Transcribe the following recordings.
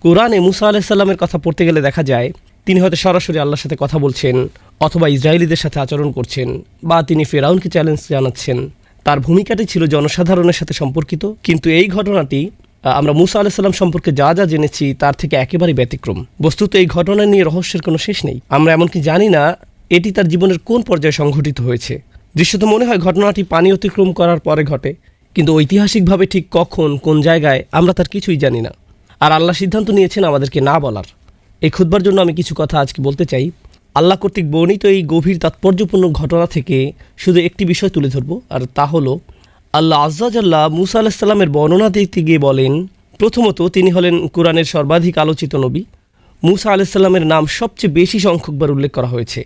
কোরআনে মুসা আলাইহিস সালামের কথা পড়তে গেলে দেখা যায় তিনি হয়তো সরাসরি আল্লাহর সাথে কথা বলছেন, অথবা ইসরায়েলিদের সাথে আচরণ করছেন, বা তিনি ফেরাউনকে চ্যালেঞ্জ জানাচ্ছেন। তার ভূমিকাটি ছিল জনসাধারণের সাথে সম্পর্কিত। কিন্তু এই ঘটনাটি আমরা মুসা আলাইহিস সালাম সম্পর্কে যা যা জেনেছি তার থেকে একেবারেই ব্যতিক্রম। বস্তুত এই ঘটনা নিয়ে রহস্যের কোনো শেষ নেই। আমরা এমনকি জানি না এটি তার জীবনের কোন পর্যায়ে সংঘটিত হয়েছে। দৃশ্যত মনে হয় ঘটনাটি পানি অতিক্রম করার পরে ঘটে, কিন্তু ঐতিহাসিকভাবে ঠিক কখন কোন জায়গায় আমরা তার কিছুই জানি না। আর আল্লাহ সিদ্ধান্ত নিয়েছেন আমাদেরকে না বলার। এই খুতবার জন্য আমি কিছু কথা আজকে বলতে চাই। আল্লাহ কর্তৃক বর্ণিত এই গভীর তাৎপর্যপূর্ণ ঘটনা থেকে শুধু একটি বিষয় তুলে ধরব, আর তা হলো আল্লাহ আজ্জা জাল্লা মুসা আলাইহিস সালামের বর্ণনা দিতে গিয়ে বলেন, প্রথমত তিনি হলেন কোরআনের সর্বাধিক আলোচিত নবী। মুসা আলাইহিস সালামের নাম সবচেয়ে বেশি সংখ্যকবার উল্লেখ করা হয়েছে,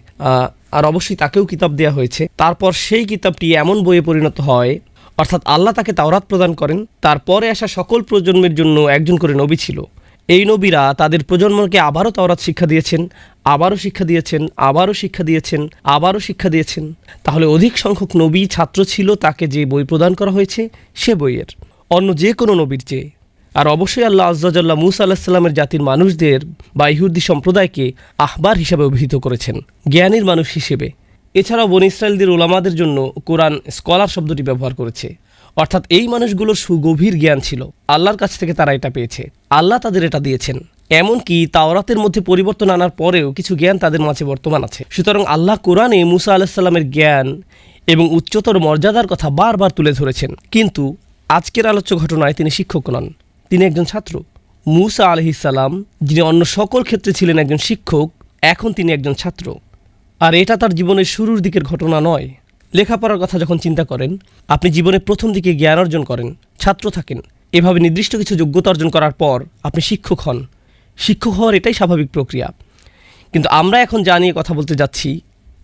আর অবশ্যই তাকেও কিতাব দেওয়া হয়েছে। তারপর সেই কিতাবটি এমন বইয়ে পরিণত হয়, অর্থাৎ আল্লাহ তাকে তাওরাত প্রদান করেন। তারপরে আসা সকল প্রজন্মের জন্য একজন করে নবী ছিল। এই নবীরা তাদের প্রজন্মকে আবারও তাওরাত শিক্ষা দিয়েছেন, আবারও শিক্ষা দিয়েছেন, আবারও শিক্ষা দিয়েছেন, আবারও শিক্ষা দিয়েছেন। তাহলে অধিক সংখ্যক নবী ছাত্র ছিল তাকে যে বই প্রদান করা হয়েছে সে বইয়ের, অন্য যে কোনো নবীর চেয়ে। আর অবশ্যই আল্লাহ আজ্জা জাল্লা মুসা আলাইহিস সালামের জাতির মানুষদের বা ইহুদি সম্প্রদায়কে আহবার হিসাবে অভিহিত করেছেন, জ্ঞানীর মানুষ হিসেবে। এছাড়াও বনী ইসরায়েলদের ওলামাদের জন্য কোরআন স্কলার শব্দটি ব্যবহার করেছে, অর্থাৎ এই মানুষগুলোর সুগভীর জ্ঞান ছিল। আল্লাহর কাছ থেকে তারা এটা পেয়েছে, আল্লাহ তাদের এটা দিয়েছেন। এমনকি তাওরাতের মধ্যে পরিবর্তন আনার পরেও কিছু জ্ঞান তাদের মাঝে বর্তমান আছে। সুতরাং আল্লাহ কোরআনে মুসা আলাইহিস সালামের জ্ঞান এবং উচ্চতর মর্যাদার কথা বারবার তুলে ধরেছেন। কিন্তু আজকের আলোচ্য ঘটনায় তিনি শিক্ষক নন, তিনি একজন ছাত্র। মুসা আলাইহিস সালাম, যিনি অন্য সকল ক্ষেত্রে ছিলেন একজন শিক্ষক, এখন তিনি একজন ছাত্র। আর এটা তার জীবনের শুরুর দিকের ঘটনা নয়। লেখাপড়ার কথা যখন চিন্তা করেন, আপনি জীবনে প্রথম দিকে জ্ঞান অর্জন করেন, ছাত্র থাকেন, এভাবে নির্দিষ্ট কিছু যোগ্যতা অর্জন করার পর আপনি শিক্ষক হন। শিক্ষক হওয়ার এটাই স্বাভাবিক প্রক্রিয়া। কিন্তু আমরা এখন যা নিয়ে কথা বলতে যাচ্ছি,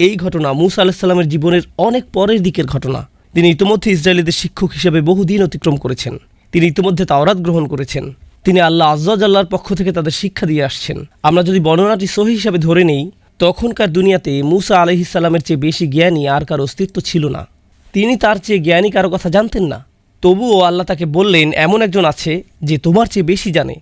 এই ঘটনা মুসা আলাইহিস সালামের জীবনের অনেক পরের দিকের ঘটনা। তিনি ইতিমধ্যে ইসরায়েলিদের শিক্ষক হিসেবে বহুদিন অতিক্রম করেছেন। তিনি ইতিমধ্যে তাওরাত গ্রহণ করেছেন। তিনি আল্লাহ আজ্জা জাল্লার পক্ষ থেকে তাদের শিক্ষা দিয়ে আসছেন। আমরা যদি বর্ণনাটি সহি হিসাবে ধরে নেই, তখনকার দুনিয়াতে মুসা আলাইহিস সালামের চেয়ে বেশি জ্ঞানী আর কারো অস্তিত্ব ছিল না। তিনি তার চেয়ে জ্ঞানী কারো কথা জানতেন না। তবুও আল্লাহ তাকে বললেন, এমন একজন আছে যে তোমার চেয়ে বেশি জানে,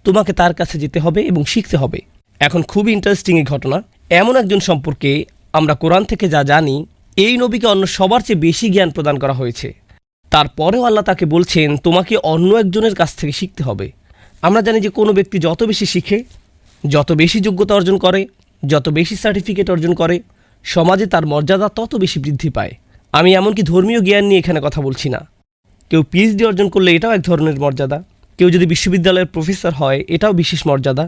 তোমাকে তার কাছে যেতে হবে এবং শিখতে হবে। এখন খুবই ইন্টারেস্টিং এই ঘটনা। এমন একজন সম্পর্কে আমরা কোরআন থেকে যা জানি, এই নবীকে অন্য সবার চেয়ে বেশি জ্ঞান প্রদান করা হয়েছে। তারপরেও আল্লাহ তাকে বলছেন, তোমাকে অন্য একজনের কাছ থেকে শিখতে হবে। আমরা জানি যে কোনো ব্যক্তি যত বেশি শিখে, যত বেশি যোগ্যতা অর্জন করে, যত বেশি সার্টিফিকেট অর্জন করে, সমাজে তার মর্যাদা তত বেশি বৃদ্ধি পায়। আমি এমনকি ধর্মীয় জ্ঞান নিয়ে এখানে কথা বলছি না। কেউ পিএইচডি অর্জন করলে এটাও এক ধরনের মর্যাদা। কেউ যদি বিশ্ববিদ্যালয়ের প্রফেসর হয় এটাও বিশেষ মর্যাদা।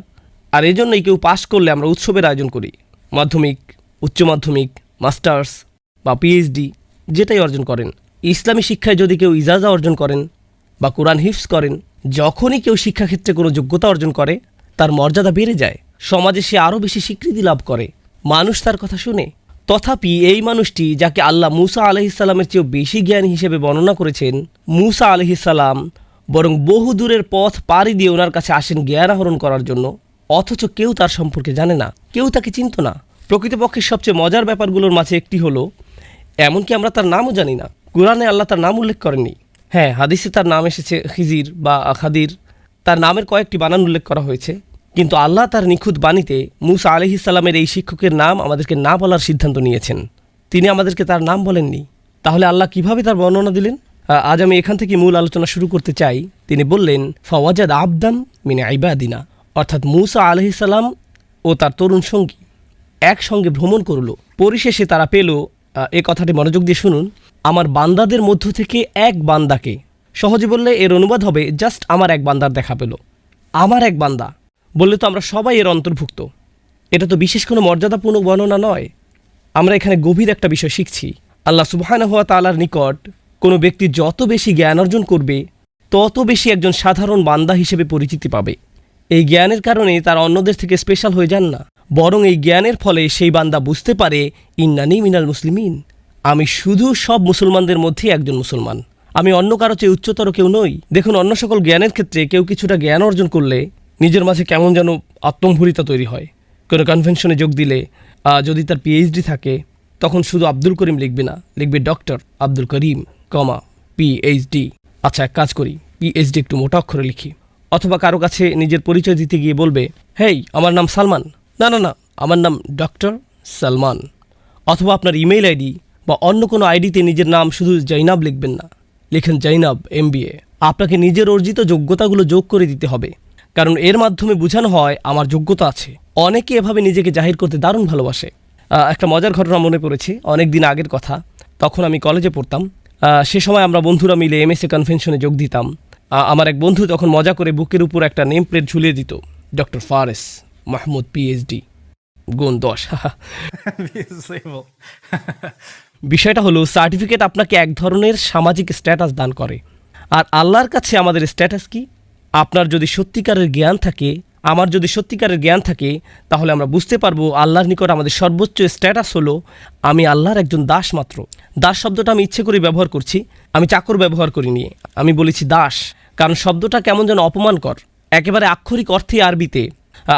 আর এজন্যই কেউ পাশ করলে আমরা উৎসবের আয়োজন করি। মাধ্যমিক, উচ্চ মাধ্যমিক, মাস্টার্স বা পিএইচডি যেটাই অর্জন করেন। ইসলামী শিক্ষায় যদি কেউ ইজাজা অর্জন করেন বা কোরআন হিফজ করেন, যখনই কেউ শিক্ষাক্ষেত্রে কোনো যোগ্যতা অর্জন করে তার মর্যাদা বেড়ে যায়, সমাজে সে আরও বেশি স্বীকৃতি লাভ করে, মানুষ তার কথা শুনে। তথাপি এই মানুষটি, যাকে আল্লাহ মুসা আলাইহিস সালামের চেয়েও বেশি জ্ঞানী হিসেবে বর্ণনা করেছেন, মুসা আলাইহিস সালাম বরং বহু দূরের পথ পাড়ি দিয়ে ওনার কাছে আসেন জ্ঞান আহরণ করার জন্য, অথচ কেউ তার সম্পর্কে জানে না, কেউ তাকে চিনত না। প্রকৃতপক্ষে সবচেয়ে মজার ব্যাপারগুলোর মাঝে একটি হলো, এমনকি আমরা তার নামও জানি না। কোরআনে আল্লাহ তার নাম উল্লেখ করেননি। হ্যাঁ, হাদিসে তার নাম এসেছে খিজির বা খাদির, তার নামের কয়েকটি বানান উল্লেখ করা হয়েছে। কিন্তু আল্লাহ তার নিখুঁত বাণীতে মুসা আলাইহিস সালামের এই শিক্ষকের নাম আমাদেরকে না বলার সিদ্ধান্ত নিয়েছেন। তিনি আমাদেরকে তার নাম বলেননি। তাহলে আল্লাহ কিভাবে তার বর্ণনা দিলেন? আজ আমি এখান থেকে মূল আলোচনা শুরু করতে চাই। তিনি বললেন, ফাওয়াজাদ আবদাম মিন ইবাদিনা, অর্থাৎ মুসা আলাইহিস সালাম ও তার তরুণ সঙ্গী একসঙ্গে ভ্রমণ করল। পরিশেষে তারা পেল, এ কথাটি মনোযোগ দিয়ে শুনুন, আমার বান্দাদের মধ্য থেকে এক বান্দাকে। সহজে বললে এর অনুবাদ হবে, জাস্ট আমার এক বান্দার দেখা পেল। আমার এক বান্দা বললে তো আমরা সবাই এর অন্তর্ভুক্ত। এটা তো বিশেষ কোনো মর্যাদাপূর্ণ বর্ণনা নয়। আমরা এখানে গভীর একটা বিষয় শিখছি। আল্লাহ সুবহানাহু ওয়া তাআলার নিকট কোনো ব্যক্তি যত বেশি জ্ঞান অর্জন করবে, তত বেশি একজন সাধারণ বান্দা হিসেবে পরিচিতি পাবে। এই জ্ঞানের কারণে তারা অন্যদের থেকে স্পেশাল হয়ে যান না, বরং এই জ্ঞানের ফলে সেই বান্দা বুঝতে পারে, ইন্নানি মিনাল মুসলিমিন, আমি শুধু সব মুসলমানদের মধ্যেই একজন মুসলমান, আমি অন্য কারো চেয়ে উচ্চতর কেউ নই। দেখুন, অন্য সকল জ্ঞানের ক্ষেত্রে কেউ কিছুটা জ্ঞান অর্জন করলে নিজের মাঝে কেমন যেন আত্মম্ভরিতা তৈরি হয়। কোনো কনভেনশনে যোগ দিলে, যদি তার পিএইচডি থাকে, তখন শুধু আব্দুল করিম লিখবে না, লিখবে ডক্টর আব্দুল করিম, পিএইচডি। আচ্ছা, এক কাজ করি, পিএইচডি একটু মোটা অক্ষরে লিখি। অথবা কারো কাছে নিজের পরিচয় দিতে গিয়ে বলবে, হেই আমার নাম সালমান, না না না আমার নাম ডক্টর সালমান। অথবা আপনার ইমেইল আইডি বা অন্য কোনো আইডিতে নিজের নাম শুধু জাইনাব লিখবেন না, লিখেন জাইনাব MBA। আপনাকে নিজের অর্জিত যোগ্যতাগুলো যোগ করে দিতে হবে, কারণ এর মাধ্যমে বোঝানো হয় আমার যোগ্যতা আছে। অনেকে এভাবে নিজেকে জাহির করতে দারুণ ভালোবাসে। একটা মজার ঘটনা মনে পড়েছে, অনেক দিন আগের কথা। তখন আমি কলেজে পড়তাম। সে সময় আমরা বন্ধুরা মিলে MSA কনভেনশনে যোগ দিতাম। আমার এক বন্ধু তখন মজা করে বুকের উপর একটা নেম প্লেট ঝুলিয়ে দিত, ডক্টর ফারেস মাহমুদ PhD গুণ 10। বিষয়টা হলো সার্টিফিকেট আপনাকে এক ধরনের সামাজিক স্ট্যাটাস দান করে। আর আল্লাহর কাছে আমাদের স্ট্যাটাস কি? আপনার যদি সত্যিকারের জ্ঞান থাকে, আমার যদি সত্যিকারের জ্ঞান থাকে, তাহলে আমরা বুঝতে পারবো আল্লাহর নিকট আমাদের সর্বোচ্চ স্ট্যাটাস হলো আমি আল্লাহর একজন দাস মাত্র। দাস শব্দটা আমি ইচ্ছে করে ব্যবহার করছি, আমি চাকর ব্যবহার করিনি, আমি বলেছি দাস, কারণ শব্দটা কেমন যেন অপমানকর। একেবারে আক্ষরিক অর্থে আরবিতে,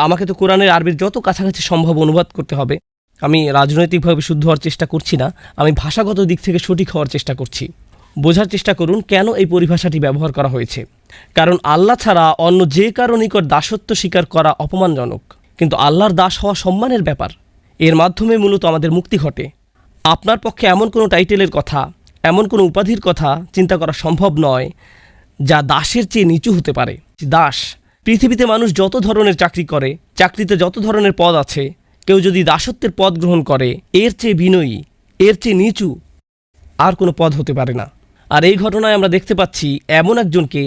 আমাকে তো কোরআনের আরবির যত কাছাকাছি সম্ভব অনুবাদ করতে হবে। আমি রাজনৈতিকভাবে শুদ্ধ হওয়ার চেষ্টা করছি না, আমি ভাষাগত দিক থেকে সঠিক হওয়ার চেষ্টা করছি। বোঝার চেষ্টা করুন কেন এই পরিভাষাটি ব্যবহার করা হয়েছে। কারণ আল্লাহ ছাড়া অন্য যে কারো নিকট দাসত্ব স্বীকার করা অপমানজনক, কিন্তু আল্লাহর দাস হওয়া সম্মানের ব্যাপার। এর মাধ্যমে মূলত আমাদের মুক্তি ঘটে। আপনার পক্ষে এমন কোনো টাইটেলের কথা, এমন কোনো উপাধির কথা চিন্তা করা সম্ভব নয় যা দাসের চেয়ে নিচু হতে পারে। দাস, পৃথিবীতে মানুষ যত ধরনের চাকরি করে, চাকরিতে যত ধরনের পদ আছে, কেউ যদি দাসত্বের পদ গ্রহণ করে, এর চেয়ে বিনয়ী, এর চেয়ে নিচু আর কোনো পদ হতে পারে না। আর এই ঘটনায় আমরা দেখতে পাচ্ছি এমন একজনকে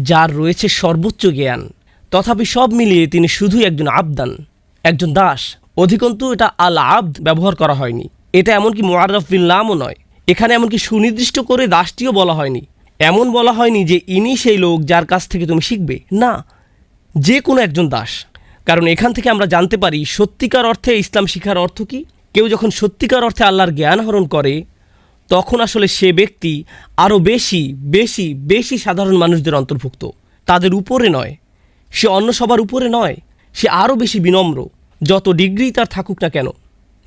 যার রয়েছে সর্বোচ্চ জ্ঞান, তথাপি সব মিলিয়ে তিনি শুধুই একজন আবদান, একজন দাস। অধিকন্তু এটা আল আবদ ব্যবহার করা হয়নি। এটা এমনকি মুআররাফ বিল নামও নয়। এখানে এমনকি সুনির্দিষ্ট করে দাসটিও বলা হয়নি। এমন বলা হয়নি যে ইনি সেই লোক যার কাছ থেকে তুমি শিখবে, না, যে কোনো একজন দাস। কারণ এখান থেকে আমরা জানতে পারি সত্যিকার অর্থে ইসলাম শিখার অর্থ কি। কেউ যখন সত্যিকার অর্থে আল্লাহর জ্ঞান আহরণ করে, তখন আসলে সে ব্যক্তি আরও বেশি বেশি বেশি সাধারণ মানুষদের অন্তর্ভুক্ত, তাদের উপরে নয়। সে অন্য সবার উপরে নয়, সে আরও বেশি বিনম্র। যত ডিগ্রি তার থাকুক না কেন,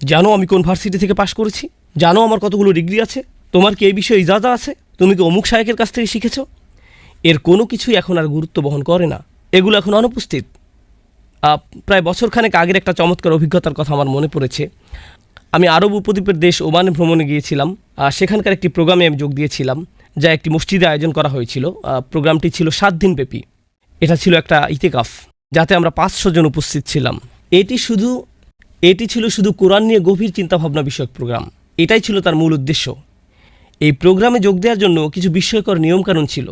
জানো আমি কোন ভার্সিটি থেকে পাশ করেছি, জানো আমার কতগুলো ডিগ্রি আছে, তোমার কি এই বিষয়ে ইজাজা আছে, তুমি কি অমুক শায়েখের কাছ থেকে শিখেছ, এর কোনো কিছুই এখন আর গুরুত্ব বহন করে না। এগুলো এখন অনুপস্থিত। প্রায় বছরখানেক আগের একটা চমৎকার অভিজ্ঞতার কথা আমার মনে পড়েছে। আমি আরব উপদ্বীপের দেশ ওমানে ভ্রমণে গিয়েছিলাম। সেখানকার একটি প্রোগ্রামে আমি যোগ দিয়েছিলাম, যা একটি মসজিদে আয়োজন করা হয়েছিল। প্রোগ্রামটি ছিল 7 দিন ব্যাপী। এটা ছিল একটা ইতেকাফ, যাতে আমরা 500 জন উপস্থিত ছিলাম। এটি ছিল শুধু কোরআন নিয়ে গভীর চিন্তাভাবনা বিষয়ক প্রোগ্রাম। এটাই ছিল তার মূল উদ্দেশ্য। এই প্রোগ্রামে যোগ দেওয়ার জন্য কিছু বিস্ময়কর নিয়মকানুন ছিল।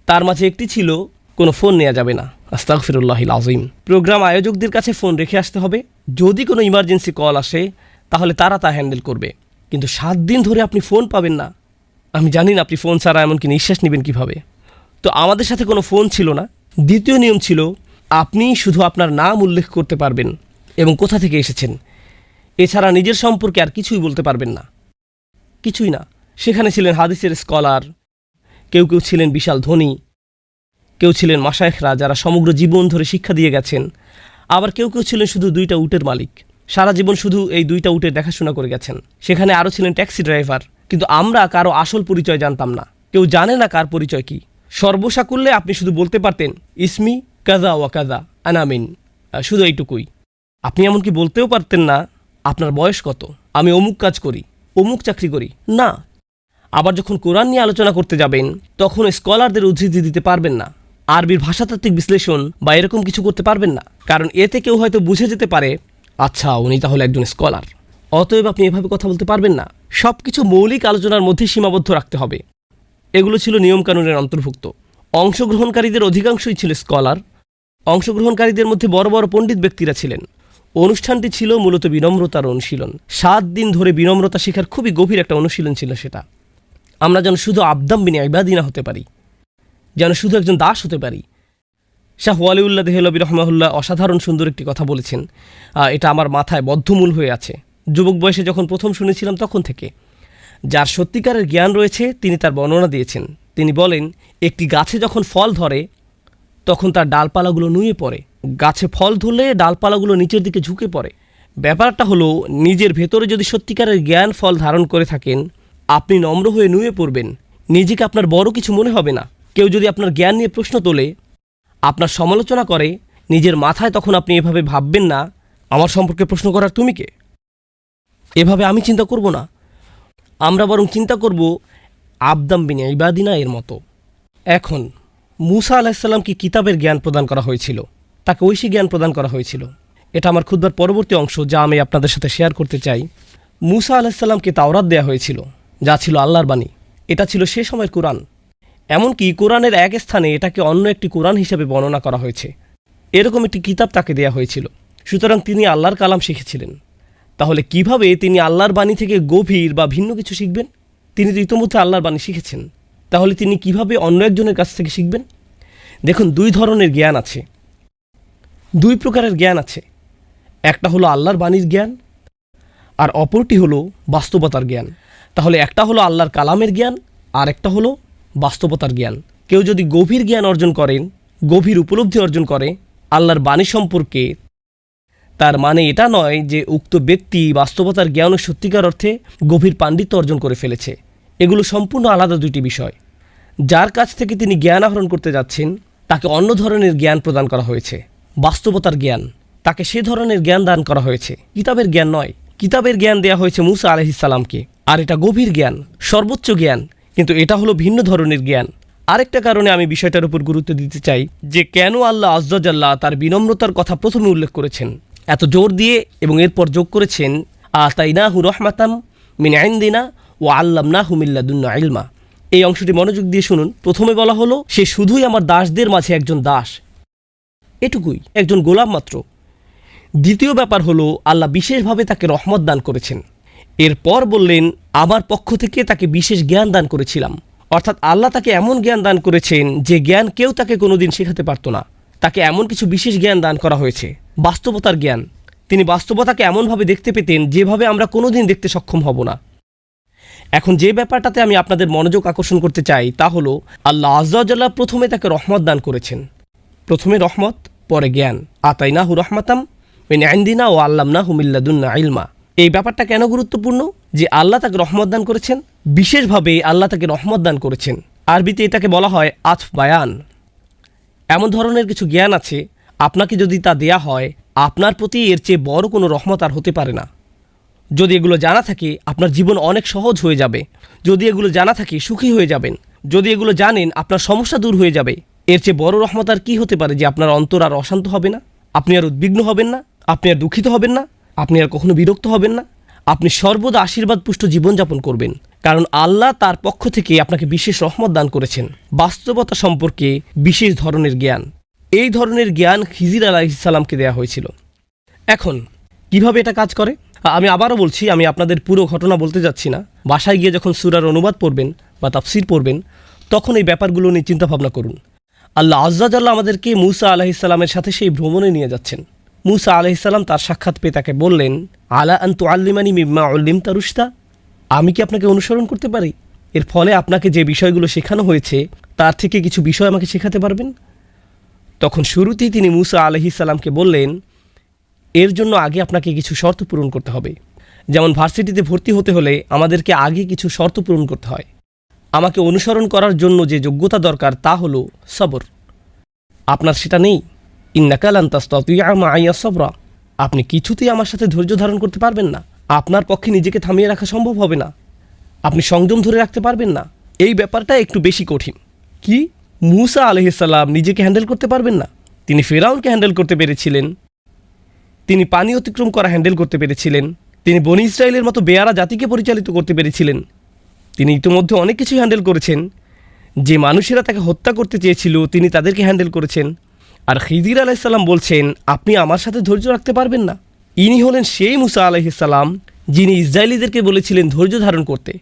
তার মাঝে একটি ছিল কোনো ফোন নেওয়া যাবে না। আস্তাগফিরুল্লাহিল আযীম। প্রোগ্রাম আয়োজকদের কাছে ফোন রেখে আসতে হবে। যদি কোনো ইমার্জেন্সি কল আসে তাহলে তারা তা হ্যান্ডেল করবে, কিন্তু 7 দিন ধরে আপনি ফোন পাবেন না। আমি জানি না আপনি ফোন ছাড়া এমনকি নিঃশ্বাস নেবেন কিভাবে। তো আমাদের সাথে কোনো ফোন ছিল না। দ্বিতীয় নিয়ম ছিল আপনি শুধু আপনার নাম উল্লেখ করতে পারবেন এবং কোথা থেকে এসেছেন, এছাড়া নিজের সম্পর্কে আর কিছুই বলতে পারবেন না, কিছুই না। সেখানে ছিলেন হাদিসের স্কলার, কেউ কেউ ছিলেন বিশাল ধনী, কেউ ছিলেন মাশায়েখরা যারা সমগ্র জীবন ধরে শিক্ষা দিয়ে গেছেন, আবার কেউ কেউ ছিলেন শুধু 2টা উটের মালিক, সারা জীবন শুধু এই 2টা উটের দেখাশোনা করে গেছেন। সেখানে আরও ছিলেন ট্যাক্সি ড্রাইভার। কিন্তু আমরা কারো আসল পরিচয় জানতাম না, কেউ জানে না কার পরিচয় কি। সর্বসাকুল্যে আপনি শুধু বলতে পারতেন ইসমি কাজা ওয়া কাজা আনামিন, শুধু এইটুকুই। আপনি এমনকি বলতেও পারতেন না আপনার বয়স কত, আমি অমুক কাজ করি, অমুক চাকরি করি, না। আবার যখন কোরআন নিয়ে আলোচনা করতে যাবেন তখন স্কলারদের উদ্ধৃতি দিতে পারবেন না, আরবির ভাষাতাত্ত্বিক বিশ্লেষণ বা এরকম কিছু করতে পারবেন না, কারণ এতে কেউ হয়তো বুঝে যেতে পারে আচ্ছা উনি তাহলে একজন স্কলার। অতএব আপনি এভাবে কথা বলতে পারবেন না। সব কিছু মৌলিক আলোচনার মধ্যে সীমাবদ্ধ রাখতে হবে। এগুলো ছিল নিয়মকানুনের অন্তর্ভুক্ত। অংশগ্রহণকারীদের অধিকাংশই ছিল স্কলার। অংশগ্রহণকারীদের মধ্যে বড় বড় পণ্ডিত ব্যক্তিরা ছিলেন। অনুষ্ঠানটি ছিল মূলত বিনম্রতার অনুশীলন। 7 দিন ধরে বিনম্রতা শেখার খুবই গভীর একটা অনুশীলন ছিল সেটা। আমরা যেন শুধু আবদাম বিন ইবাদিনা হতে পারি, যেন শুধু একজন দাস হতে পারি। শাহ ওয়ালিউল্লাহ দেহলভী রহমাহুল্লাহ অসাধারণ সুন্দর একটি কথা বলেছেন, এটা আমার মাথায় বদ্ধমূল হয়ে আছে। যুবক বয়সে যখন প্রথম শুনেছিলাম তখন থেকে। যার সত্যিকারের জ্ঞান রয়েছে তিনি তার বর্ণনা দিয়েছেন। তিনি বলেন, একটি গাছে যখন ফল ধরে তখন তার ডালপালাগুলো নুয়ে পড়ে। গাছে ফল ধরলে ডালপালাগুলো নিচের দিকে ঝুঁকে পড়ে। ব্যাপারটা হলো, নিজের ভেতরে যদি সত্যিকারের জ্ঞান ফল ধারণ করে থাকেন, আপনি নম্র হয়ে নুয়ে পড়বেন। নিজেকে আপনার বড় কিছু মনে হবে না। কেউ যদি আপনার জ্ঞান নিয়ে প্রশ্ন তোলে, আপনার সমালোচনা করে নিজের মাথায়, তখন আপনি এভাবে ভাববেন না আমার সম্পর্কে প্রশ্ন করার তুমি কে। এভাবে আমি চিন্তা করব না, আমরা বরং চিন্তা করব আবদাম বিন ইবাদিনা এর মতো। এখন মূসা আলাহিসাল্লামকে কিতাবের জ্ঞান প্রদান করা হয়েছিল, তাকে ঐশী জ্ঞান প্রদান করা হয়েছিল। এটা আমার খুতবার পরবর্তী অংশ, যা আমি আপনাদের সাথে শেয়ার করতে চাই। মূসা আলাহিসাল্লামকে তাওরাত দেয়া হয়েছিল, যা ছিল আল্লাহর বাণী। এটা ছিল সে সময়ের কোরআন। এমনকি কোরআনের এক স্থানে এটাকে অন্য একটি কোরআন হিসেবে বর্ণনা করা হয়েছে। এরকম একটি কিতাব তাকে দেয়া হয়েছিল। সুতরাং তিনি আল্লাহর কালাম শিখেছিলেন। তাহলে কিভাবে তিনি আল্লাহর বাণী থেকে গভীর বা ভিন্ন কিছু শিখবেন? তিনি তো ইতোমধ্যে আল্লাহর বাণী শিখেছেন। তাহলে তিনি কিভাবে অন্য একজনের কাছ থেকে শিখবেন? দেখুন, দুই ধরনের জ্ঞান আছে, দুই প্রকারের জ্ঞান আছে। একটা হলো আল্লাহর বাণীর জ্ঞান, আর অপরটি হলো বাস্তবতার জ্ঞান। তাহলে একটা হলো আল্লাহর কালামের জ্ঞান, আর একটা হলো বাস্তবতার জ্ঞান। কেউ যদি গভীর জ্ঞান অর্জন করেন, গভীর উপলব্ধি অর্জন করে আল্লাহর বাণী সম্পর্কে, তার মানে এটা নয় যে উক্ত ব্যক্তি বাস্তবতার জ্ঞান ও সত্যিকার অর্থে গভীর পাণ্ডিত্য অর্জন করে ফেলেছে। এগুলো সম্পূর্ণ আলাদা দুটি বিষয়। যার কাছ থেকে তিনি জ্ঞান আহরণ করতে যাচ্ছেন তাকে অন্য ধরনের জ্ঞান প্রদান করা হয়েছে, বাস্তবতার জ্ঞান। তাকে সে ধরনের জ্ঞান দান করা হয়েছে, কিতাবের জ্ঞান নয়। কিতাবের জ্ঞান দেয়া হয়েছে মূসা আলাইহিসসালামকে, আর এটা গভীর জ্ঞান, সর্বোচ্চ জ্ঞান, কিন্তু এটা হলো ভিন্ন ধরনের জ্ঞান। আরেকটা কারণে আমি বিষয়টার উপর গুরুত্ব দিতে চাই যে কেন আল্লাহ আযজা জাল্লা তার বিনম্রতার কথা প্রথমে উল্লেখ করেছেন এত জোর দিয়ে, এবং এরপর যোগ করেছেন আতাইনাহু রাহমাতাম মিন ইনদিনা ওয়া আল্লামনাহু মিন লাদুন্না ইলমা। এই অংশটি মনোযোগ দিয়ে শুনুন। প্রথমে বলা হলো সে শুধুই আমার দাসদের মাঝে একজন দাস, এটুকুই, একজন গোলাম মাত্র। দ্বিতীয় ব্যাপার হলো আল্লাহ বিশেষভাবে তাকে রহমত দান করেছেন। এরপর বললেন আমার পক্ষ থেকে তাকে বিশেষ জ্ঞান দান করেছিলাম। অর্থাৎ আল্লাহ তাকে এমন জ্ঞান দান করেছেন যে জ্ঞান কেউ তাকে কোনোদিন শেখাতে পারত না। তাকে এমন কিছু বিশেষ জ্ঞান দান করা হয়েছে, বাস্তবতার জ্ঞান। তিনি বাস্তবতাকে এমনভাবে দেখতে পেতেন যেভাবে আমরা কোনোদিন দেখতে সক্ষম হব না। এখন যে ব্যাপারটাতে আমি আপনাদের মনোযোগ আকর্ষণ করতে চাই তা হলো আল্লাহ আযজা ওয়া জাল্লা প্রথমে তাকে রহমত দান করেছেন। প্রথমে রহমত, পরে জ্ঞান। আতাইনাহু রাহমাতাম মিন ইনদিনা ওয়া আল্লামনাহু মিন লাদুন্না ইলমা। এই ব্যাপারটা কেন গুরুত্বপূর্ণ যে আল্লাহ তাকে রহমত দান করেছেন? বিশেষভাবে আল্লাহ তাকে রহমত দান করেছেন। আরবিতে এটাকে বলা হয় আতফ বায়ান। এমন ধরনের কিছু জ্ঞান আছে, আপনাকে যদি তা দেয়া হয় আপনার প্রতি এর চেয়ে বড় কোনো রহমত আর হতে পারে না। যদি এগুলো জানা থাকে আপনার জীবন অনেক সহজ হয়ে যাবে। যদি এগুলো জানা থাকে সুখী হয়ে যাবেন। যদি এগুলো জানেন আপনার সমস্যা দূর হয়ে যাবে। এর চেয়ে বড় রহমত আর কী হতে পারে যে আপনার অন্তর আর অশান্ত হবে না, আপনি আর উদ্বিগ্ন হবেন না, আপনি আর দুঃখিত হবেন না, আপনি আর কখনো বিরক্ত হবেন না। আপনি সর্বদা আশীর্বাদ পুষ্ট জীবনযাপন করবেন, কারণ আল্লাহ তার পক্ষ থেকে আপনাকে বিশেষ রহমত দান করেছেন, বাস্তবতা সম্পর্কে বিশেষ ধরনের জ্ঞান। এই ধরনের জ্ঞান খিজির আলাইহিসসালামকে দেয়া হয়েছিল। এখন কিভাবে এটা কাজ করে আমি আবারও বলছি, আমি আপনাদের পুরো ঘটনা বলতে যাচ্ছি না। বাসায় গিয়ে যখন সূরার অনুবাদ পড়বেন বা তাফসীর পড়বেন তখন এই ব্যাপারগুলো নিয়ে চিন্তাভাবনা করুন। আল্লাহ আযজা জাল্লা আমাদেরকে মূসা আলাইহিসসালামের সাথে সেই ভ্রমণে নিয়ে যাচ্ছেন। মূসা আলাইহিসসালাম তার সাক্ষাৎ পেয়ে তাকে বললেন আলা আন তুআল্লিমানি মিম্মা উল্লিমতা রুশদা, আমি কি আপনাকে অনুসরণ করতে পারি? এর ফলে আপনাকে যে বিষয়গুলো শেখানো হয়েছে তার থেকে কিছু বিষয় আমাকে শেখাতে পারবেন? তখন শুরুতেই তিনি মূসা আলাইহিসসালামকে বললেন এর জন্য আগে আপনাকে কিছু শর্ত পূরণ করতে হবে। যেমন ভার্সিটিতে ভর্তি হতে হলে আমাদেরকে আগে কিছু শর্ত পূরণ করতে হয়। আমাকে অনুসরণ করার জন্য যে যোগ্যতা দরকার তা হলো সবর। আপনার সেটা নেই। ইন্নাকা লান তাসতাতিআ মাইয়া সবরা, আপনি কিছুতেই আমার সাথে ধৈর্য ধারণ করতে পারবেন না। আপনার পক্ষে নিজেকে থামিয়ে রাখা সম্ভব হবে না। আপনি সংযম ধরে রাখতে পারবেন না। এই ব্যাপারটা একটু বেশি কঠিন। কি মূসা আলাইহিসসালাম নিজেকে হ্যান্ডেল করতে পারবেন না? তিনি ফেরাউনকে হ্যান্ডেল করতে পেরেছিলেন, তিনি পানি অতিক্রম করা হ্যান্ডেল করতে পেরেছিলেন, তিনি বনি ইসরায়েলের মতো বেয়ারা জাতিকে পরিচালিত করতে পেরেছিলেন। তিনি ইতিমধ্যে অনেক কিছু হ্যান্ডেল করেছেন। যে মানুষেরা তাকে হত্যা করতে চেয়েছিল তিনি তাদেরকে হ্যান্ডেল করেছেন। আর খিজির আলাইহিসসালাম বলছেন আপনি আমার সাথে ধৈর্য রাখতে পারবেন না। ইনি হলেন সেই মূসা আলাইহিসসালাম যিনি ইসরায়েলিদেরকে বলেছিলেন ধৈর্য ধারণ করতে।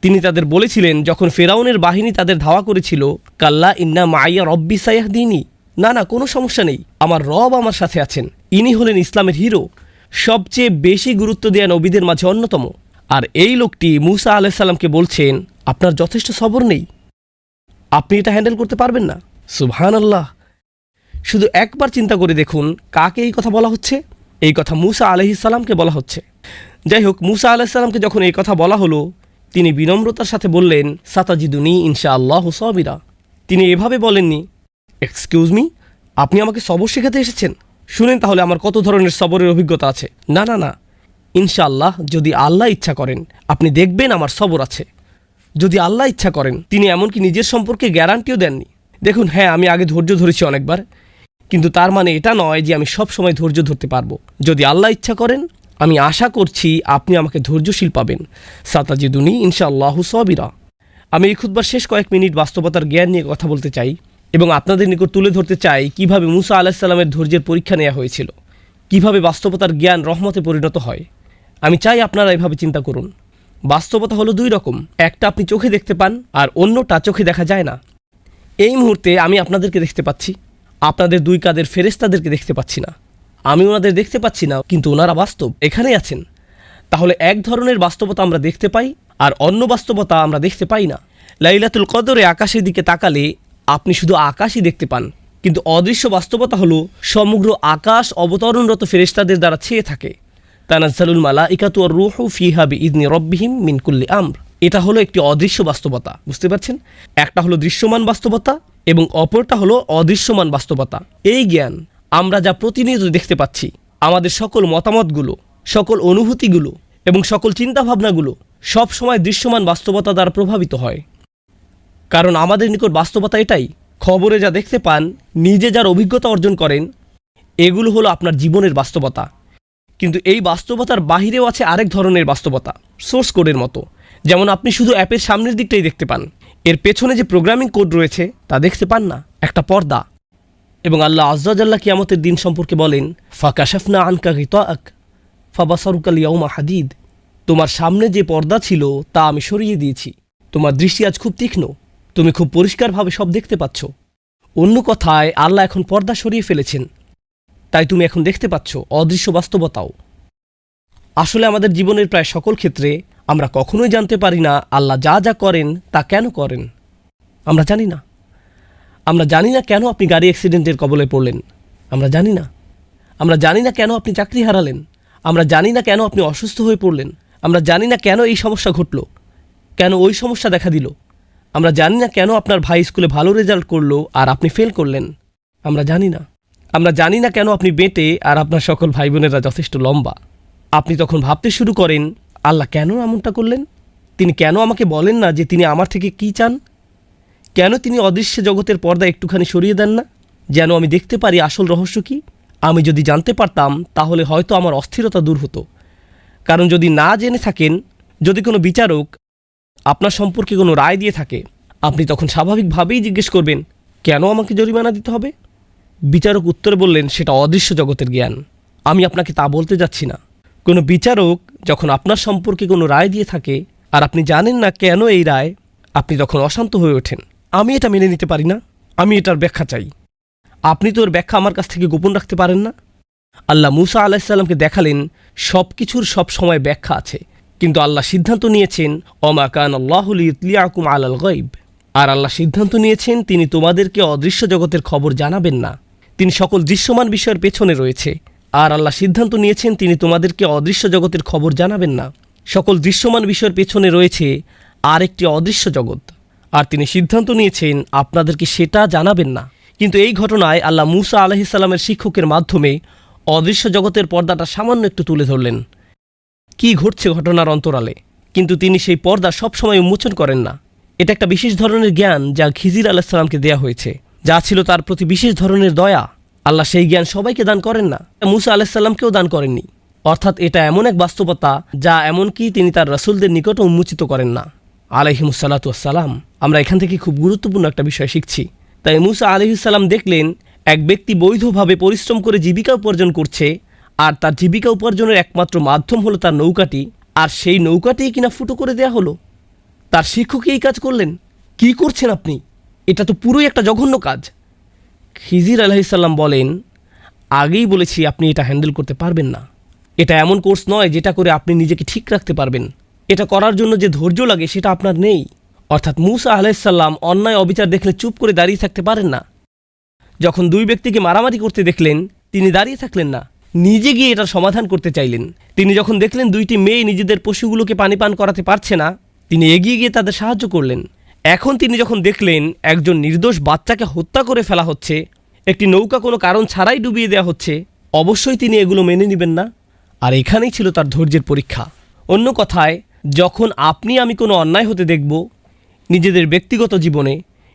তিনি তাদের বলেছিলেন যখন ফেরাউনের বাহিনী তাদের ধাওয়া করেছিল কাল্লা ইন্না মাইয়া রব্বি সায়াহদিনী, না না কোনো সমস্যা নেই, আমার রব আমার সাথে আছেন। ইনি হলেন ইসলামের হিরো, সবচেয়ে বেশি গুরুত্ব দেয়া নবীদের মাঝে অন্যতম। আর এই লোকটি মূসা আলাইহিসসালামকে বলছেন আপনার যথেষ্ট সবর নেই, আপনি এটা হ্যান্ডেল করতে পারবেন না। সুবহানাল্লাহ। শুধু একবার চিন্তা করে দেখুন কাকে এই কথা বলা হচ্ছে। এই কথা মূসা আলাইহিসসালামকে বলা হচ্ছে। যাই হোক, মূসা আলাইহিসসালামকে যখন এই কথা বলা হলো তিনি বিনম্রতার সাথে বললেন সাতাজিদুনি ইনশাআল্লাহু সাবিরা। তিনি এভাবে বলেননি এক্সকিউজ মি, আপনি আমাকে সবর শেখাতে এসেছেন? শুনেন তাহলে আমার কত ধরনের সবরের অভিজ্ঞতা আছে। না না না, ইনশাআল্লাহ যদি আল্লাহ ইচ্ছা করেন আপনি দেখবেন আমার সবর আছে। যদি আল্লাহ ইচ্ছা করেন, তিনি এমনকি নিজের সম্পর্কে গ্যারান্টিও দেননি। দেখুন, হ্যাঁ আমি আগে ধৈর্য ধরেছি অনেকবার, কিন্তু তার মানে এটা নয় যে আমি সব সময় ধৈর্য ধরতে পারবো। যদি আল্লাহ ইচ্ছা করেন, আমি আশা করছি আপনি আমাকে ধৈর্যশীল পাবেন। সাতাজিদুনি ইনশাআল্লাহু সাবিরা। আমি এই খুতবার শেষ কয়েক মিনিট বাস্তবতার জ্ঞান নিয়ে কথা বলতে চাই এবং আপনাদের নিকট তুলে ধরতে চাই কিভাবে মুসা আলাইহিস সালামের ধৈর্যের পরীক্ষা নেওয়া হয়েছিল, কিভাবে বাস্তবতার জ্ঞান রহমতে পরিণত হয়। আমি চাই আপনারা এভাবে চিন্তা করুন। বাস্তবতা হলো দুই রকম, একটা আপনি চোখে দেখতে পান আর অন্যটা চোখে দেখা যায় না। এই মুহূর্তে আমি আপনাদেরকে দেখতে পাচ্ছি, আপনাদের দুই কাঁধের ফেরেশতাদেরকে দেখতে পাচ্ছি না। আমি ওনাদের দেখতে পাচ্ছি না, কিন্তু ওনারা বাস্তব, এখানেই আছেন। তাহলে এক ধরনের বাস্তবতা আমরা দেখতে পাই আর অন্য বাস্তবতা আমরা দেখতে পাই না। লাইলাতুল কদরে আকাশের দিকে তাকালে আপনি শুধু আকাশই দেখতে পান, কিন্তু অদৃশ্য বাস্তবতা হলো সমগ্র আকাশ অবতরণরত ফেরেশতাদের দ্বারা ছেয়ে থাকে। তানাজ্জালুল মালাইকাতু ওয়ার রূহু ফিহা বিইذনি রাব্বিহিম মিন কুল্লি আমর। এটা হলো একটি অদৃশ্য বাস্তবতা, বুঝতে পারছেন? একটা হলো দৃশ্যমান বাস্তবতা এবং অপরটা হলো অদৃশ্যমান বাস্তবতা। এই জ্ঞান আমরা যা প্রতিনিয়ত দেখতে পাচ্ছি, আমাদের সকল মতামতগুলো, সকল অনুভূতিগুলো এবং সকল চিন্তাভাবনাগুলো সব সময় দৃশ্যমান বাস্তবতা দ্বারা প্রভাবিত হয়। কারণ আমাদের নিকট বাস্তবতা এটাই। খবরে যা দেখতে পান, নিজে যার অভিজ্ঞতা অর্জন করেন, এগুলো হলো আপনার জীবনের বাস্তবতা। কিন্তু এই বাস্তবতার বাহিরেও আছে আরেক ধরনের বাস্তবতা, সোর্স কোডের মতো। যেমন আপনি শুধু অ্যাপের সামনের দিকটাই দেখতে পান, এর পেছনে যে প্রোগ্রামিং কোড রয়েছে তা দেখতে পান না, একটা পর্দা। এবং আল্লাহ আযজা জাল্লা কিয়ামতের দিন সম্পর্কে বলেন, ফাকাশাফনা আনকা গিতাআক ফাবাসারুকা আল-ইয়াওমা হাদিদ। তোমার সামনে যে পর্দা ছিল তা আমি সরিয়ে দিয়েছি, তোমার দৃষ্টি আজ খুব তীক্ষ্ণ, তুমি খুব পরিষ্কারভাবে সব দেখতে পাচ্ছ। অন্য কথায় আল্লাহ এখন পর্দা সরিয়ে ফেলেছেন, তাই তুমি এখন দেখতে পাচ্ছ অদৃশ্য বাস্তবতাও। আসলে আমাদের জীবনের প্রায় সকল ক্ষেত্রে আমরা কখনোই জানতে পারি না আল্লাহ যা যা করেন তা কেন করেন। আমরা জানি না। আমরা জানি না কেন আপনি গাড়ি অ্যাক্সিডেন্টের কবলে পড়লেন, আমরা জানি না। আমরা জানি না কেন আপনি চাকরি হারালেন, আমরা জানি না কেন আপনি অসুস্থ হয়ে পড়লেন, আমরা জানি না কেন এই সমস্যা ঘটল, কেন ওই সমস্যা দেখা দিল। আমরা জানি না কেন আপনার ভাই স্কুলে ভালো রেজাল্ট করলো আর আপনি ফেল করলেন, আমরা জানি না। আমরা জানি না কেন আপনি বেঁটে আর আপনার সকল ভাই বোনেরা যথেষ্ট লম্বা। আপনি তখন ভাবতে শুরু করেন, আল্লাহ কেন এমনটা করলেন? তিনি কেন আমাকে বলেন না যে তিনি আমার থেকে কি চান? কেন তিনি অদৃশ্য জগতের পর্দা একটুখানি সরিয়ে দেন না, যেন আমি দেখতে পারি আসল রহস্য কি? আমি যদি জানতে পারতাম তাহলে হয়তো আমার অস্থিরতা দূর হতো। কারণ যদি না জেনে থাকেন, যদি কোনো বিচারক আপনার সম্পর্কে কোনো রায় দিয়ে থাকে, আপনি তখন স্বাভাবিকভাবেই জিজ্ঞেস করবেন, কেন আমাকে জরিমানা দিতে হবে? বিচারক উত্তরে বললেন, সেটা অদৃশ্য জগতের জ্ঞান, আমি আপনাকে তা বলতে যাচ্ছি না। কোনো বিচারক যখন আপনার সম্পর্কে কোনো রায় দিয়ে থাকে আর আপনি জানেন না কেন এই রায়, আপনি তখন অশান্ত হয়ে ওঠেন। আমি এটা মেনে নিতে পারি না, আমি এটার ব্যাখ্যা চাই। আপনি তো ওর ব্যাখ্যা আমার কাছ থেকে গোপন রাখতে পারেন না। আল্লাহ মুসা আলাইহিস সালামকে দেখালেন সব কিছুর সব সময় ব্যাখ্যা আছে, কিন্তু আল্লাহ সিদ্ধান্ত নিয়েছেন ওমা কানা আল্লাহু লিইতলিআকুম আলাল গায়ব। আর আল্লাহ সিদ্ধান্ত নিয়েছেন তিনি তোমাদেরকে অদৃশ্য জগতের খবর জানাবেন না, তিনি সকল দৃশ্যমান বিষয়ের পেছনে রয়েছে। আর আল্লাহ সিদ্ধান্ত নিয়েছেন তিনি তোমাদেরকে অদৃশ্য জগতের খবর জানাবেন না, সকল দৃশ্যমান বিষয়ের পেছনে রয়েছে আর একটি অদৃশ্য জগৎ, আর তিনি সিদ্ধান্ত নিয়েছেন আপনাদেরকে সেটা জানাবেন না। কিন্তু এই ঘটনায় আল্লাহ মুসা আলাইহিস সালামের শিক্ষকের মাধ্যমে অদৃশ্য জগতের পর্দাটা সামান্য একটু তুলে ধরলেন, কি ঘটছে ঘটনার অন্তরালে। কিন্তু তিনি সেই পর্দা সবসময় উন্মোচন করেন না। এটা একটা বিশেষ ধরনের জ্ঞান যা খিজির আলাইহিস সালামকে দেয়া হয়েছে, যা ছিল তার প্রতি বিশেষ ধরনের দয়া। আল্লাহ সেই জ্ঞান সবাইকে দান করেন না, মুসা আলাইহিস সালামকেও দান করেননি। অর্থাৎ এটা এমন এক বাস্তবতা যা এমনকি তিনি তার রাসূলদের নিকটও উন্মোচিত করেন না আলাইহিমুসসালাতু ওয়াসসালাম। আমরা এখান থেকে খুব গুরুত্বপূর্ণ একটা বিষয় শিখছি। তাই মুসা আলাইহিস সালাম দেখলেন এক ব্যক্তি বৈধভাবে পরিশ্রম করে জীবিকা উপার্জন করছে, আর তার জীবিকা উপার্জনের একমাত্র মাধ্যম হলো তার নৌকাটি, আর সেই নৌকাটি কিনা ফুটো করে দেয়া হলো। তার শিক্ষকই এই কাজ করলেন। কি করছেন আপনি? এটা তো পুরোই একটা জঘন্য কাজ। খিজির আলাইহিস সালাম বলেন, আগেই বলেছি আপনি এটা হ্যান্ডেল করতে পারবেন না। এটা এমন কোর্স নয় যেটা করে আপনি নিজেকে ঠিক রাখতে পারবেন। এটা করার জন্য যে ধৈর্য লাগে সেটা আপনার নেই। অর্থাৎ মুসা আলাইহিস সালাম অন্যায় অবিচার দেখলে চুপ করে দাঁড়িয়ে থাকতে পারেন না। যখন দুই ব্যক্তিকে মারামারি করতে দেখলেন, তিনি দাঁড়িয়ে থাকলেন না, নিজে গিয়ে এটার সমাধান করতে চাইলেন। তিনি যখন দেখলেন দুইটি মেয়ে নিজেদের পশুগুলোকে পানি পান করাতে পারছে না, তিনি এগিয়ে গিয়ে তাদের সাহায্য করলেন। এখন তিনি যখন দেখলেন একজন নির্দোষ বাচ্চাকে হত্যা করে ফেলা হচ্ছে একটি নৌকা কোনো কারণ ছাড়াই ডুবিয়ে দেওয়া হচ্ছে, অবশ্যই তিনি এগুলো মেনে নেবেন না। আর এখানেই ছিল তার ধৈর্যের পরীক্ষা। অন্য কথায়, যখন আপনি আমি কোনো অন্যায় হতে দেখব নিজেদের ব্যক্তিগত জীবনে,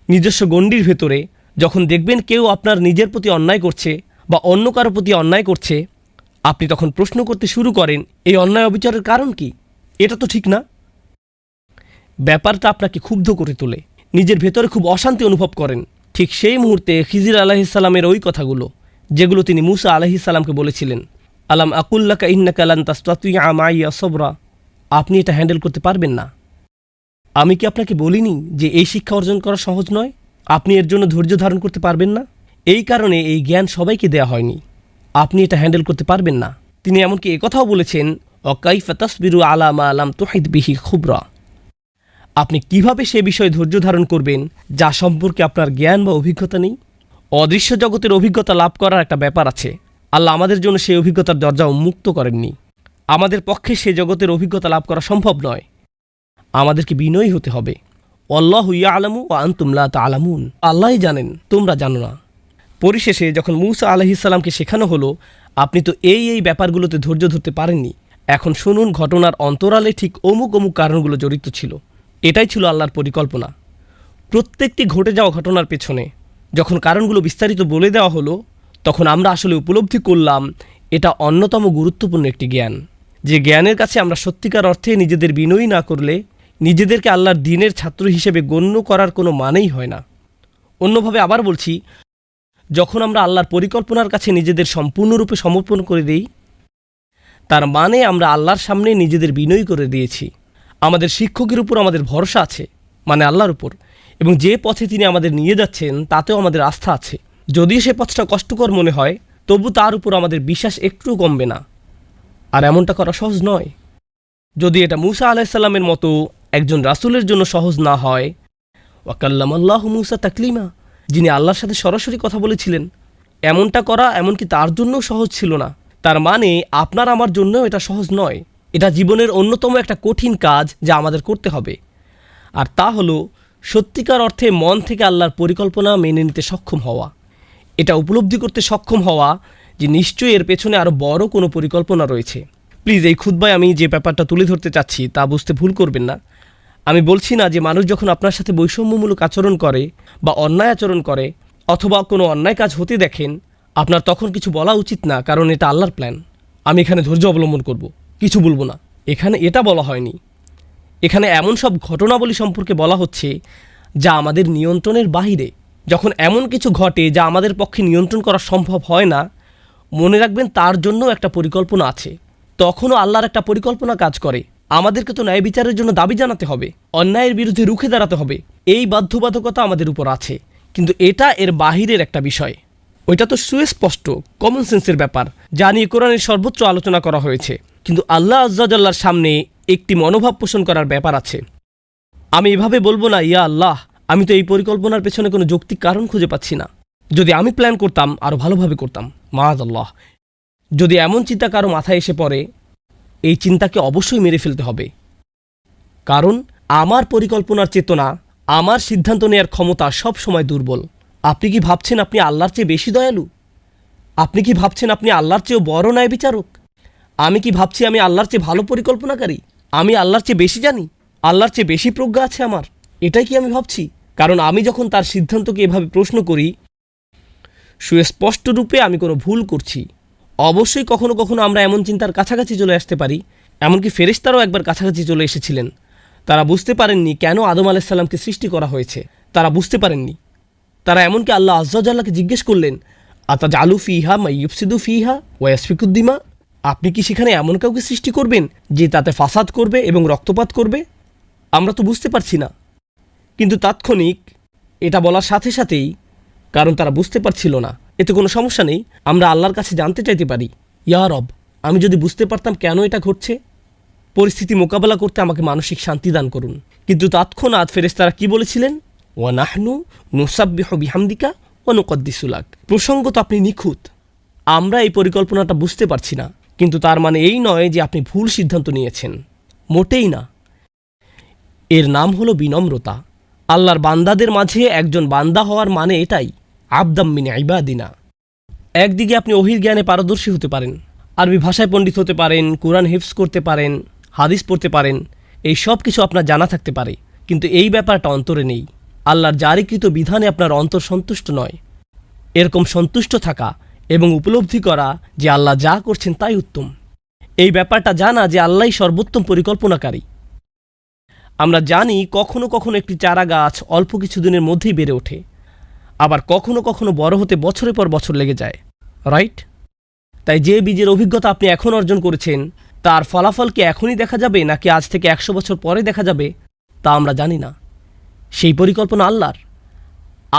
নিজস্ব গণ্ডির ভেতরে, যখন দেখবেন কেউ আপনার নিজের প্রতি অন্যায় করছে বা অন্য কারো প্রতি অন্যায় করছে, আপনি তখন প্রশ্ন করতে শুরু করেন, এই অন্যায় অবিচারের কারণ কি? এটা তো ঠিক না। ব্যাপারটা আপনাকে ক্ষুব্ধ করে তোলে, নিজের ভেতরে খুব অশান্তি অনুভব করেন। ঠিক সেই মুহূর্তে খিজির আলাইহিসসালামের ওই কথাগুলো, যেগুলো তিনি মুসা আলাইহিসসালামকে বলেছিলেন, আলাম আকুল্লাকা ইন্নাকা লান তাসতাতিয়া মাইয়া সবরা, আপনি এটা হ্যান্ডেল করতে পারবেন না। আমি কি আপনাকে বলিনি যে এই শিক্ষা অর্জন করা সহজ নয়? আপনি এর জন্য ধৈর্য ধারণ করতে পারবেন না। এই কারণে এই জ্ঞান সবাইকে দেয়া হয়নি। আপনি এটা হ্যান্ডেল করতে পারবেন না। তিনি এমনকি একথাও বলেছেন, অকাইফা তাসবিরু আলা মা লাম তুহিত বিহি খুবরা, আপনি কিভাবে সে বিষয়ে ধৈর্য ধারণ করবেন যা সম্পর্কে আপনার জ্ঞান বা অভিজ্ঞতা নেই? অদৃশ্য জগতের অভিজ্ঞতা লাভ করার একটা ব্যাপার আছে। আল্লাহ আমাদের জন্য সেই অভিজ্ঞতার দরজা উন্মুক্ত করেননি। আমাদের পক্ষে সে জগতের অভিজ্ঞতা লাভ করা সম্ভব নয়। আমাদেরকে বিনয়ী হতে হবে। আল্লাহু ইয়ালামু ওয়া আনতুম লা তা'লামুন, আল্লাহই জানেন, তোমরা জানো না। পরিশেষে যখন মূসা আলাইহিসসালামকে শেখানো হলো, আপনি তো এই ব্যাপারগুলোতে ধৈর্য ধরতে পারেননি, এখন শুনুন ঘটনার অন্তরালে ঠিক অমুক অমুক কারণগুলো জড়িত ছিল। এটাই ছিল আল্লাহর পরিকল্পনা। প্রত্যেকটি ঘটে যাওয়া ঘটনার পেছনে যখন কারণগুলো বিস্তারিত বলে দেওয়া হলো, তখন আমরা আসলে উপলব্ধি করলাম এটা অন্যতম গুরুত্বপূর্ণ একটি জ্ঞান, যে জ্ঞানের কাছে আমরা সত্যিকার অর্থে নিজেদের বিনয়ী না করলে নিজেদেরকে আল্লাহর দ্বীনের ছাত্র হিসেবে গণ্য করার কোনো মানেই হয় না। অন্যভাবে আবার বলছি, যখন আমরা আল্লাহর পরিকল্পনার কাছে নিজেদের সম্পূর্ণরূপে সমর্পণ করে দিই, তার মানে আমরা আল্লাহর সামনে নিজেদের বিনয়ী করে দিয়েছি। আমাদের শিক্ষকের উপর আমাদের ভরসা আছে, মানে আল্লাহর উপর, এবং যে পথে তিনি আমাদের নিয়ে যাচ্ছেন তাতেও আমাদের আস্থা আছে। যদিও সে পথটা কষ্টকর মনে হয়, তবু তার উপর আমাদের বিশ্বাস একটু কমবে না। আর এমনটা করা সহজ নয়। যদি এটা মূসা আলাইহিসসালামের মতো একজন রাসূলের জন্য সহজ না হয়, ওয়াকাল্লামাল্লাহু মূসা তাকলিমা, যিনি আল্লাহর সাথে সরাসরি কথা বলেছিলেন, এমনটা করা এমনকি তার জন্যও সহজ ছিল না। তার মানে আপনার আমার জন্যও এটা সহজ নয়। এটা জীবনের অন্যতম একটা কঠিন কাজ যা আমাদের করতে হবে। আর তা হলো সত্যিকার অর্থে মন থেকে আল্লাহর পরিকল্পনা মেনে নিতে সক্ষম হওয়া। এটা উপলব্ধি করতে সক্ষম হওয়া যে নিশ্চয়ই এর পেছনে আরও বড় কোনো পরিকল্পনা রয়েছে। প্লিজ, এই খুতবায় আমি যে ব্যাপারটা তুলে ধরতে চাচ্ছি তা বুঝতে ভুল করবেন না। আমি বলছি না যে মানুষ যখন আপনার সাথে বৈষম্যমূলক আচরণ করে বা অন্যায় আচরণ করে অথবা কোনো অন্যায় কাজ হতে দেখেন, আপনার তখন কিছু বলা উচিত না, কারণ এটা আল্লাহর প্ল্যান। আমি এখানে ধৈর্য অবলম্বন করব, কিছু বলবো না। এখানে এটা বলা হয়নি। এখানে এমন সব ঘটনাবলী সম্পর্কে বলা হচ্ছে যা আমাদের নিয়ন্ত্রণের বাহিরে। যখন এমন কিছু ঘটে যা আমাদের পক্ষে নিয়ন্ত্রণ করা সম্ভব হয় না, মনে রাখবেন তার জন্য একটা পরিকল্পনা আছে। তখনও আল্লাহর একটা পরিকল্পনা কাজ করে। আমাদেরকে তো ন্যায় বিচারের জন্য দাবি জানাতে হবে, অন্যায়ের বিরুদ্ধে রুখে দাঁড়াতে হবে। এই বাধ্যবাধকতা আমাদের উপর আছে, কিন্তু এটা এর বাহিরের একটা বিষয়। ওইটা তো সুস্পষ্ট কমন সেন্সের ব্যাপার, যা নিয়ে কোরআনের সর্বোচ্চ আলোচনা করা হয়েছে। কিন্তু আল্লাহ আজ্জা জাল্লার সামনে একটি মনোভাব পোষণ করার ব্যাপার আছে। আমি এভাবে বলবো না, ইয়া আল্লাহ, আমি তো এই পরিকল্পনার পেছনে কোনো যৌক্তিক কারণ খুঁজে পাচ্ছি না। যদি আমি প্ল্যান করতাম আরও ভালোভাবে করতাম। মাআযাল্লাহ। যদি এমন চিন্তা কারো মাথায় এসে পড়ে, এই চিন্তাকে অবশ্যই মেরে ফেলতে হবে। কারণ আমার পরিকল্পনার চেতনা, আমার সিদ্ধান্ত নেওয়ার ক্ষমতা সব সময় দুর্বল। আপনি কি ভাবছেন আপনি আল্লাহর চেয়ে বেশি দয়ালু? আপনি কি ভাবছেন আপনি আল্লাহর চেয়েও বড় ন্যায় বিচারক? আমি কি ভাবছি আমি আল্লাহর চেয়ে ভালো পরিকল্পনাকারী? আমি আল্লাহর চেয়ে বেশি জানি, আল্লাহর চেয়ে বেশি প্রজ্ঞা আছে আমার? এটাই কি আমি ভাবছি? কারণ আমি যখন তার সিদ্ধান্তকে এভাবে প্রশ্ন করি, সুস্পষ্ট রূপে আমি কোনো ভুল করছি। অবশ্যই কখনো কখনো আমরা এমন চিন্তার কাছাকাছি চলে আসতে পারি। এমনকি ফেরেশতারাও একবার কাছাকাছি চলে এসেছিলেন। তারা বুঝতে পারেননি কেন আদম আলাইহিস সালামকে সৃষ্টি করা হয়েছে। তারা বুঝতে পারেননি। তারা এমনকি আল্লাহ আজ্জা জাল্লাকে জিজ্ঞেস করলেন, আতাজআলু ফিহা মাইয়ুফসিদু ফিহা ওয়া ইয়াসফিকুদ দিমা, আপনি কি সেখানে এমন কাউকে সৃষ্টি করবেন যে তাতে ফাসাদ করবে এবং রক্তপাত করবে? আমরা তো বুঝতে পারছি না। কিন্তু তাৎক্ষণিক এটা বলার সাথে সাথেই, কারণ তারা বুঝতে পারছিল না, এতে কোনো সমস্যা নেই, আমরা আল্লাহর কাছে জানতে চাইতে পারি, ইয়া রব, আমি যদি বুঝতে পারতাম কেন এটা ঘটছে, পরিস্থিতি মোকাবেলা করতে আমাকে মানসিক শান্তি দান করুন। কিন্তু তৎক্ষণাৎ ফেরেশতারা কি বলেছিলেন? ওয়া নাহনু নুসাব্বিহু বিহামদিকা ওয়া নুকদ্দিসু লাক, প্রসঙ্গত আপনি নিখুঁত। আমরা এই পরিকল্পনাটা বুঝতে পারছি না, কিন্তু তার মানে এই নয় যে আপনি ভুল সিদ্ধান্ত নিয়েছেন, মোটেই না। এর নাম হলো বিনম্রতা। আল্লাহর বান্দাদের মাঝে একজন বান্দা হওয়ার মানে এটাই আবদাম মিন ইবাদিনা। একদিকে আপনি ওহির জ্ঞানে পারদর্শী হতে পারেন, আরবি ভাষায় পণ্ডিত হতে পারেন, কোরআন হিফজ করতে পারেন, হাদিস পড়তে পারেন, এই সব কিছু আপনার জানা থাকতে পারে, কিন্তু এই ব্যাপারটা অন্তরে নেই। আল্লাহর জারিকৃত বিধানে আপনার অন্তর সন্তুষ্ট নয়। এরকম সন্তুষ্ট থাকা এবং উপলব্ধি করা যে আল্লাহ যা করছেন তাই উত্তম, এই ব্যাপারটা জানা যে আল্লাহই সর্বোত্তম পরিকল্পনাকারী। আমরা জানি কখনো কখনো একটি চারা গাছ অল্প কিছু দিনের মধ্যেই বেড়ে ওঠে, আবার কখনো কখনো বড় হতে বছরের পর বছর লেগে যায়, রাইট? তাই যে বীজের অভিজ্ঞতা আপনি এখন অর্জন করেছেন তার ফলাফল কি এখনই দেখা যাবে নাকি আজ থেকে 100 বছর পরে দেখা যাবে তা আমরা জানি না। সেই পরিকল্পনা আল্লাহর,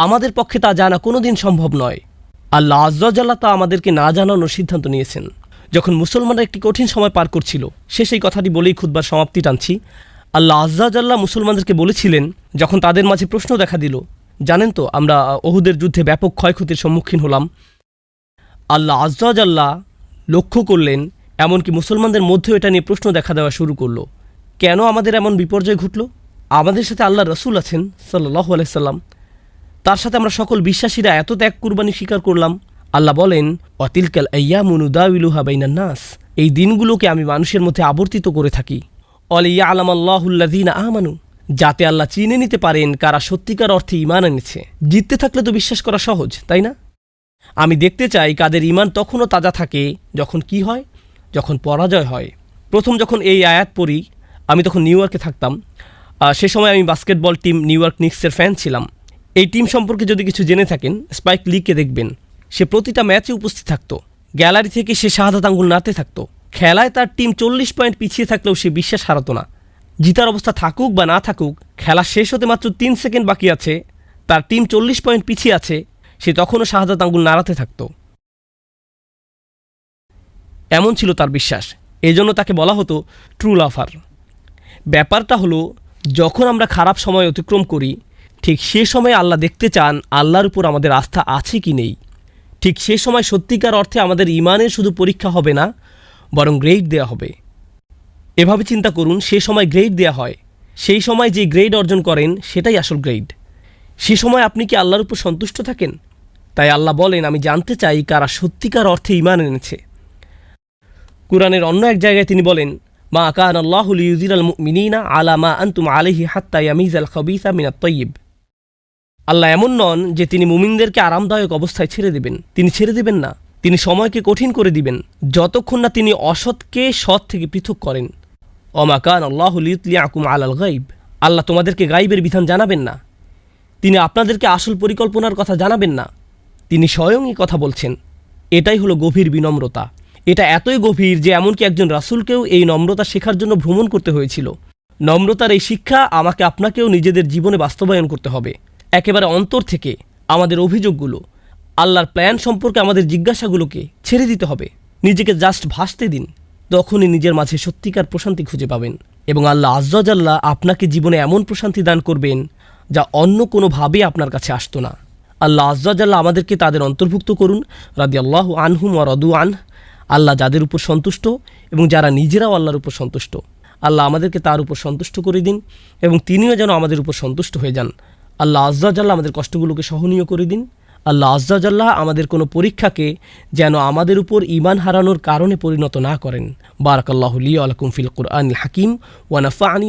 আমাদের পক্ষে তা জানা কোনোদিন সম্ভব নয়। আল্লাহ আয্যা ওয়া জাল্লা তা আমাদেরকে না জানানোর সিদ্ধান্ত নিয়েছেন। যখন মুসলমানরা একটি কঠিন সময় পার করছিল, সেই কথাটি বলেই খুতবার সমাপ্তি টানছি। আল্লাহ আয্যা ওয়া জাল্লা মুসলমানদেরকে বলেছিলেন, যখন তাদের মাঝে প্রশ্ন দেখা দিল, জানেন তো আমরা উহুদের যুদ্ধে ব্যাপক ক্ষয়ক্ষতির সম্মুখীন হলাম। আল্লাহ আয্যা ওয়া জাল্লা লক্ষ্য করলেন, এমনকি মুসলমানদের মধ্যেও এটা নিয়ে প্রশ্ন দেখা দেওয়া শুরু করলো, কেন আমাদের এমন বিপর্যয় ঘটল? আমাদের সাথে আল্লাহর রাসূল আছেন সাল্লাল্লাহু আলাইহি সাল্লাম, তার সাথে আমরা সকল বিশ্বাসীরা এত ত্যাগ কুরবানি স্বীকার করলাম। আল্লাহ বলেন, ওয়াতিলকাল আইয়ামু নুদাউিলুহা বাইনান নাস, এই দিনগুলোকে আমি মানুষের মধ্যে আবর্তিত করে থাকি। ওয়ালিয়ালামাল্লাহুল্লাযীনা আমানু, যাতে আল্লাহ চিনে নিতে পারেন কারা সত্যিকার অর্থে ঈমান এনেছে। জিততে থাকলে তো বিশ্বাস করা সহজ, তাই না? আমি দেখতে চাই কাদের ঈমান তখনও তাজা থাকে যখন কি হয়, যখন পরাজয় হয়। প্রথম যখন এই আয়াত পড়ি, আমি তখন নিউ ইয়র্কে থাকতাম। সে সময় আমি বাস্কেটবল টিম নিউ ইয়র্ক নিক্সের ফ্যান ছিলাম। এই টিম সম্পর্কে যদি কিছু জেনে থাকেন, স্পাইক লিকে দেখবেন, সে প্রতিটা ম্যাচে উপস্থিত থাকতো। গ্যালারি থেকে সে শাহাদাত আঙ্গুল নাড়তে থাকতো। খেলায় তার টিম 40 পয়েন্ট পিছিয়ে থাকলেও সে বিশ্বাস হারাতো না। জিতার অবস্থা থাকুক বা না থাকুক, খেলা শেষ হতে মাত্র 3 সেকেন্ড বাকি আছে, তার টিম 40 পয়েন্ট পিছিয়ে আছে, সে তখনও শাহাদাত আঙ্গুল নাড়াতে থাকতো। এমন ছিল তার বিশ্বাস। এজন্য তাকে বলা হতো ট্রু লাভার। ব্যাপারটা হলো, যখন আমরা খারাপ সময় অতিক্রম করি, ঠিক সে সময় আল্লাহ দেখতে চান আল্লাহর উপর আমাদের আস্থা আছে কি নেই। ঠিক সে সময় সত্যিকার অর্থে আমাদের ঈমানের শুধু পরীক্ষা হবে না, বরং গ্রেড দেয়া হবে। এভাবে চিন্তা করুন, সে সময় গ্রেড দেয়া হয়, সেই সময় যে গ্রেড অর্জন করেন সেটাই আসল গ্রেড। সে সময় আপনি কি আল্লাহর উপর সন্তুষ্ট থাকেন? তাই আল্লাহ বলেন, আমি জানতে চাই কারা সত্যিকার অর্থে ঈমান এনেছে। কুরআনের অন্য এক জায়গায় তিনি বলেন, মা কানা আল্লাহু লিইউযিরাল মুমিনিনা আলা মা আনতুম আলাইহি হাত্তা ইয়ামিজাল খাবিসা মিনাত তাইয়্যিব। আল্লাহ এমন নন যে তিনি মুমিনদেরকে আরামদায়ক অবস্থায় ছেড়ে দেবেন। তিনি ছেড়ে দেবেন না, তিনি সময়কে কঠিন করে দিবেন যতক্ষণ না তিনি অসৎকে সৎ থেকে পৃথক করেন। ওমা কানা আল্লাহু লিইউতলিআকুম আলাল গায়ব, আল্লাহ তোমাদেরকে গায়বের বিধান জানাবেন না, তিনি আপনাদেরকে আসল পরিকল্পনার কথা জানাবেন না, তিনি স্বয়ংই কথা বলছেন। এটাই হলো গভীর বিনম্রতা। এটা এতই গভীর যে এমনকি একজন রাসূলকেও এই নম্রতা শেখার জন্য ভ্রমণ করতে হয়েছিল। নম্রতার এই শিক্ষা আমাকে আপনাকেও নিজেদের জীবনে বাস্তবায়ন করতে হবে। একেবারে অন্তর থেকে আমাদের অভিযোগগুলো, আল্লাহর প্ল্যান সম্পর্কে আমাদের জিজ্ঞাসাগুলোকে ছেড়ে দিতে হবে। নিজেকে জাস্ট ভাসতে দিন, তখনই নিজের মাঝে সত্যিকার প্রশান্তি খুঁজে পাবেন এবং আল্লাহ আয্যা ওয়া জাল্লা আপনাকে জীবনে এমন প্রশান্তি দান করবেন যা অন্য কোনোভাবে আপনার কাছে আসতো না। আল্লাহ আয্যা ওয়া জাল্লা আমাদেরকে তাদের অন্তর্ভুক্ত করুন, রাদিয়াল্লাহু আনহুম ওয়া রাদু আনহু। আল্লাহ যাদের উপর সন্তুষ্ট এবং যারা নিজেরাও আল্লাহর উপর সন্তুষ্ট, আল্লাহ আমাদেরকে তার উপর সন্তুষ্ট করে দিন এবং তিনিও যেন আমাদের উপর সন্তুষ্ট হয়ে যান। আল্লাহ আয্যা ওয়া জাল্লা আমাদের কষ্টগুলোকে সহনীয় করে দিন। আল্লাহ আয্যা ওয়া জাল্লা আমাদের কোনো পরীক্ষাকে যেন আমাদের উপর ঈমান হারানোর কারণে পরিণত না করেন। বারাকাল্লাহু লি ওয়া লাকুম ফিল কুরআনিল হাকিম ওয়া নাফা'নি